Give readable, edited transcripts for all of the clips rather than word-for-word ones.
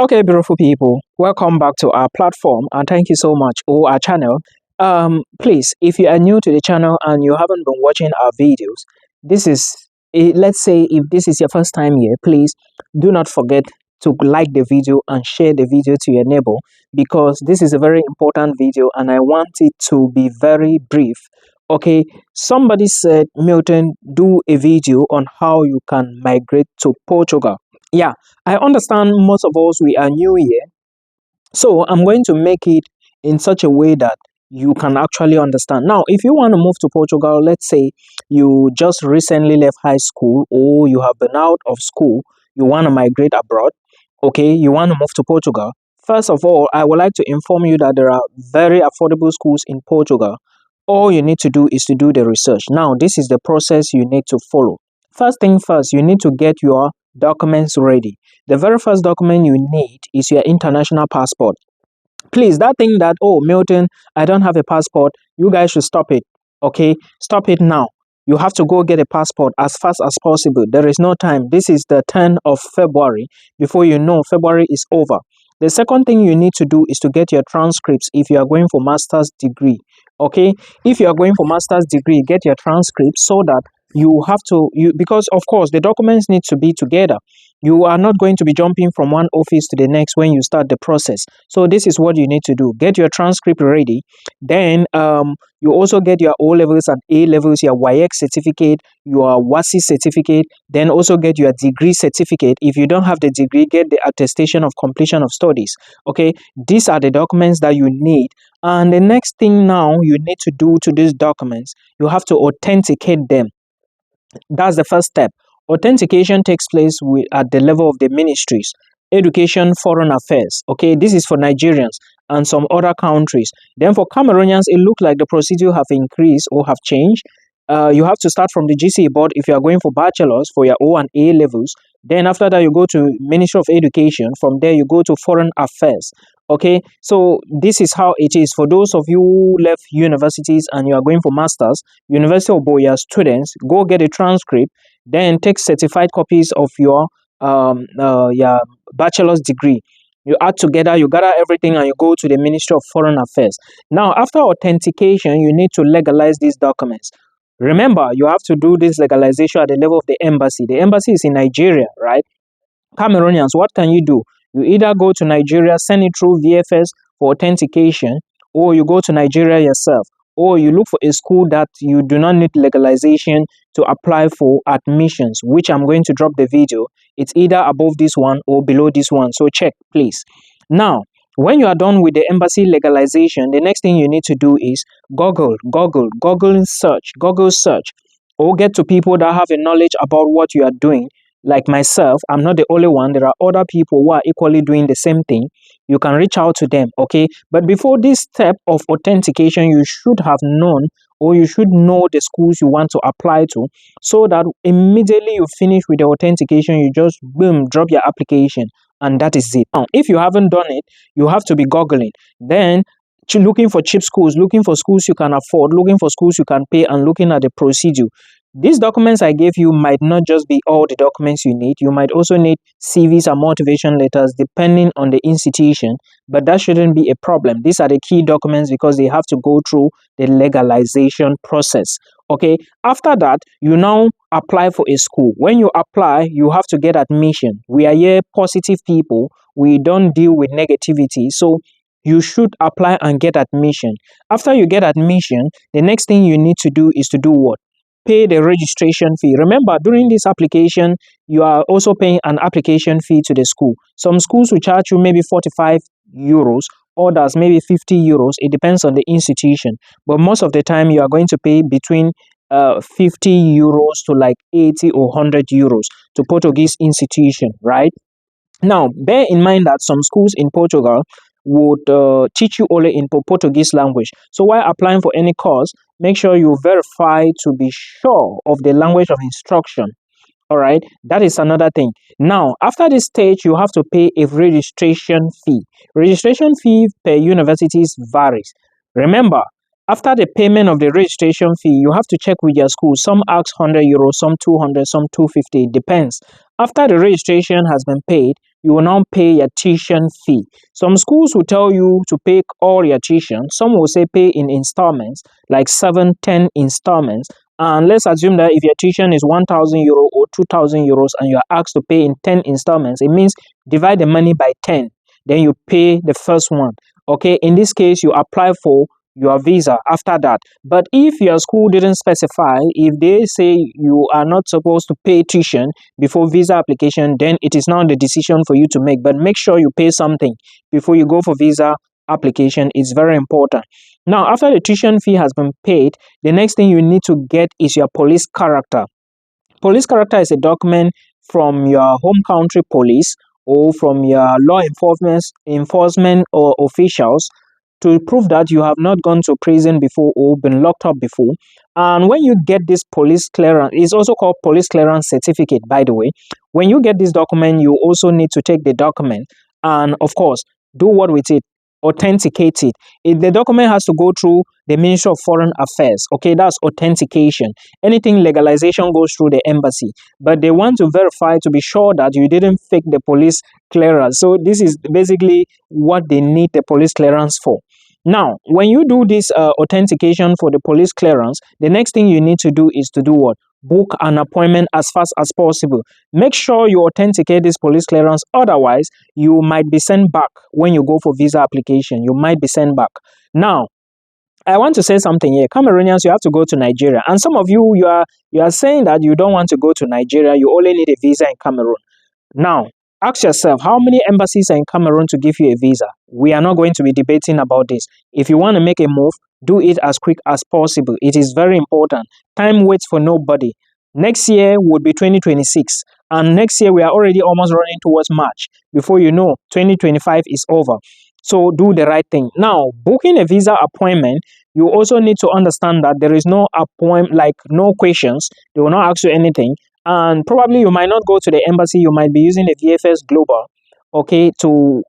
Okay, beautiful people, welcome back to our platform and thank you so much or our channel. Please, if you are new to the channel and you haven't been watching our videos, this is let's say if this is your first time here, please do not forget to like the video and share the video to your neighbor, because this is a very important video and I want it to be very brief. Okay, somebody said, Milton, do a video on how you can migrate to Portugal. Yeah, I understand most of us we are new here, so I'm going to make it in such a way that you can actually understand. Now, if you want to move to Portugal, let's say you just recently left high school or you have been out of school, you want to migrate abroad, okay, you want to move to Portugal. First of all, I would like to inform you that there are very affordable schools in Portugal. All you need to do is to do the research. Now, this is the process you need to follow. First thing first, you need to get your documents ready. The very first document you need is your international passport. Please, that thing that, oh, Milton, I don't have a passport, you guys should stop it. Okay, stop it now. You have to go get a passport as fast as possible. There is no time. This is the 10th of February. Before you know, February is over. The second thing you need to do is to get your transcripts if you are going for master's degree. Okay, if you are going for master's degree, get your transcripts so that you have to, because of course the documents need to be together. You are not going to be jumping from one office to the next when you start the process. So this is what you need to do. Get your transcript ready. Then you also get your O levels and A levels, your YX certificate, your WASI certificate. Then also get your degree certificate. If you don't have the degree, get the attestation of completion of studies. Okay, these are the documents that you need. And the next thing now you need to do to these documents, you have to authenticate them. That's the first step. Authentication takes place at the level of the ministries, education, foreign affairs. Okay, this is for Nigerians and some other countries. Then for Cameroonians, it looks like the procedure have increased or have changed. You have to start from the GCE board if you are going for bachelor's for your O and A levels. Then after that, you go to Ministry of Education. From there, you go to Foreign Affairs. Okay, so this is how it is. For those of you who left universities and you are going for masters, University of Boya students, go get a transcript. Then take certified copies of your bachelor's degree. You add together, you gather everything, and you go to the Ministry of Foreign Affairs. Now, after authentication, you need to legalize these documents. Remember, you have to do this legalization at the level of the embassy. The embassy is in Nigeria, right? Cameroonians, what can you do? You either go to Nigeria, send it through VFS for authentication, or you go to Nigeria yourself, or you look for a school that you do not need legalization to apply for admissions, which I'm going to drop the video. It's either above this one or below this one, so check, please. Now, when you are done with the embassy legalization, the next thing you need to do is Google search, or get to people that have a knowledge about what you are doing. Like myself, I'm not the only one. There are other people who are equally doing the same thing. You can reach out to them, okay? But before this step of authentication, you should have known, or you should know the schools you want to apply to, so that immediately you finish with the authentication, you just boom, drop your application, and that is it. Now, if you haven't done it, you have to be googling. Then looking for cheap schools, looking for schools you can afford, looking for schools you can pay, and looking at the procedure. These documents I gave you might not just be all the documents you need. You might also need CVs and motivation letters depending on the institution, but that shouldn't be a problem. These are the key documents because they have to go through the legalization process. Okay, after that, you now apply for a school. When you apply, you have to get admission. We are here positive people. We don't deal with negativity. So you should apply and get admission. After you get admission, the next thing you need to do is to do what? Pay the registration fee. Remember, during this application, you are also paying an application fee to the school. Some schools will charge you maybe 45 euros, others maybe 50 euros. It depends on the institution. But most of the time, you are going to pay between 50 euros to like 80 or 100 euros to Portuguese institution, right? Now, bear in mind that some schools in Portugal would teach you only in Portuguese language. So while applying for any course, make sure you verify to be sure of the language of instruction. All right, that is another thing. Now, after this stage, you have to pay a registration fee. Registration fee per universities varies. Remember, after the payment of the registration fee, you have to check with your school. Some ask 100 euros, some 200, some 250. It depends. After the registration has been paid, you will now pay your tuition fee. Some schools will tell you to pay all your tuition. Some will say pay in installments, like 7, 10 installments. And let's assume that if your tuition is 1,000 euro or 2,000 euros and you are asked to pay in 10 installments, it means divide the money by 10. Then you pay the first one. Okay, in this case, you apply for your visa after that. But if your school didn't specify, if they say you are not supposed to pay tuition before visa application, then it is now the decision for you to make. But make sure you pay something before you go for visa application. It's very important. Now, after the tuition fee has been paid, the next thing you need to get is your police character. Police character is a document from your home country police or from your law enforcement or officials to prove that you have not gone to prison before or been locked up before. And when you get this police clearance, it's also called police clearance certificate, by the way. When you get this document, you also need to take the document and, of course, do what with it? Authenticate it. The document has to go through the Ministry of Foreign Affairs. Okay, that's authentication. Anything legalization goes through the embassy, but they want to verify to be sure that you didn't fake the police clearance. So this is basically what they need the police clearance for. Now, when you do this authentication for the police clearance, the next thing you need to do is to do what? Book an appointment as fast as possible. Make sure you authenticate this police clearance. Otherwise, you might be sent back when you go for visa application. You might be sent back. Now, I want to say something here. Cameroonians, you have to go to Nigeria. And some of you, you are saying that you don't want to go to Nigeria. You only need a visa in Cameroon. Now, ask yourself, how many embassies are in Cameroon to give you a visa? We are not going to be debating about this. If you want to make a move, do it as quick as possible. It is very important. Time waits for nobody. Next year would be 2026. And next year, we are already almost running towards March. Before you know, 2025 is over. So do the right thing. Now, booking a visa appointment, you also need to understand that there is no appointment, like no questions. They will not ask you anything. And probably you might not go to the embassy. You might be using the VFS Global, okay, to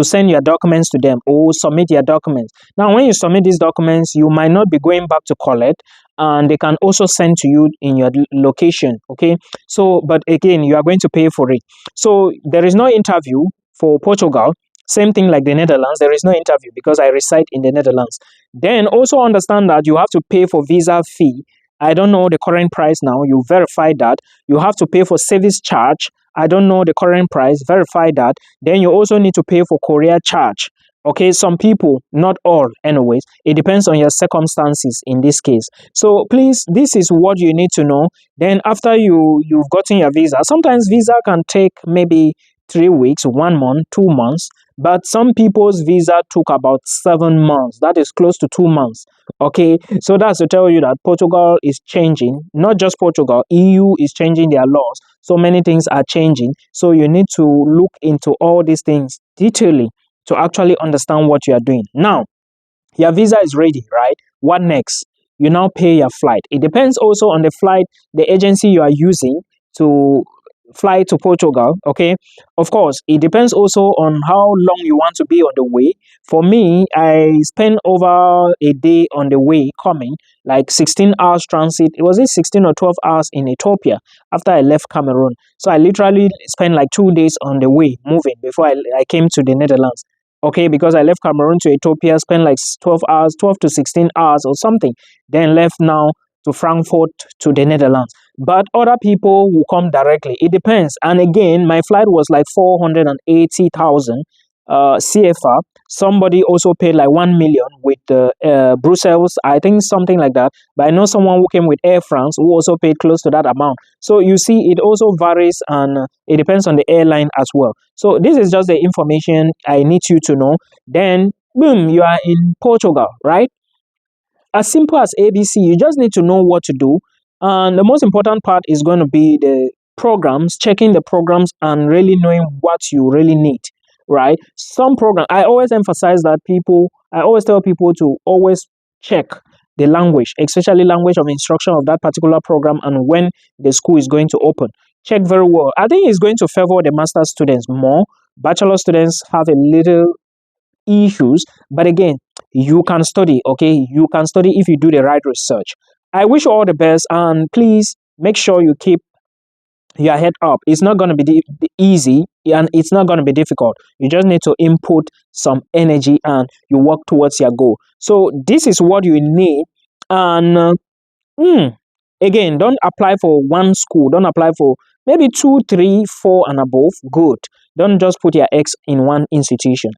send your documents to them or submit your documents. Now, when you submit these documents, you might not be going back to collect, and they can also send to you in your location, okay? So, but again, you are going to pay for it. So there is no interview for Portugal. Same thing like the Netherlands. There is no interview because I reside in the Netherlands. Then also understand that you have to pay for visa fee. I don't know the current price now. You verify that. You have to pay for service charge. I don't know the current price. Verify that. Then you also need to pay for courier charge. Okay, some people, not all, anyways. It depends on your circumstances in this case. So please, this is what you need to know. Then after you've gotten your visa, sometimes visa can take maybe 3 weeks, 1 month, 2 months. But some people's visa took about 7 months. That is close to 2 months. Okay, so that's to tell you that Portugal is changing. Not just Portugal, EU is changing their laws. So many things are changing. So you need to look into all these things detailedly to actually understand what you are doing. Now, your visa is ready, right? What next? You now pay your flight. It depends also on the flight, the agency you are using to fly to Portugal, okay? Of course, it depends also on how long you want to be on the way. For me, I spent over a day on the way coming, like 16 hours transit. It was 16 or 12 hours in Ethiopia after I left Cameroon. So I literally spent like 2 days on the way moving before I came to the Netherlands. Okay, because I left Cameroon to Ethiopia, spent like 12 hours, 12 to 16 hours or something, then left now to Frankfurt to the Netherlands. But other people will come directly. It depends. And again, my flight was like 480,000 CFR. Somebody also paid like 1 million with Brussels, I think something like that. But I know someone who came with Air France who also paid close to that amount. So you see, it also varies and it depends on the airline as well. So this is just the information I need you to know. Then, boom, you are in Portugal, right? As simple as ABC, you just need to know what to do. And the most important part is going to be the programs, checking the programs and really knowing what you really need, right? Some program, I always emphasize that I always tell people to always check the language, especially language of instruction of that particular program and when the school is going to open. Check very well. I think it's going to favor the master students more. Bachelor students have a little issues, but again, you can study, okay? You can study if you do the right research. I wish you all the best, and please make sure you keep your head up. It's not going to be easy. and it's not going to be difficult. You just need to input some energy and you work towards your goal. So this is what you need. And again, don't apply for one school. Don't apply for maybe 2, 3, 4 and above. Good. Don't just put your eggs in one institution.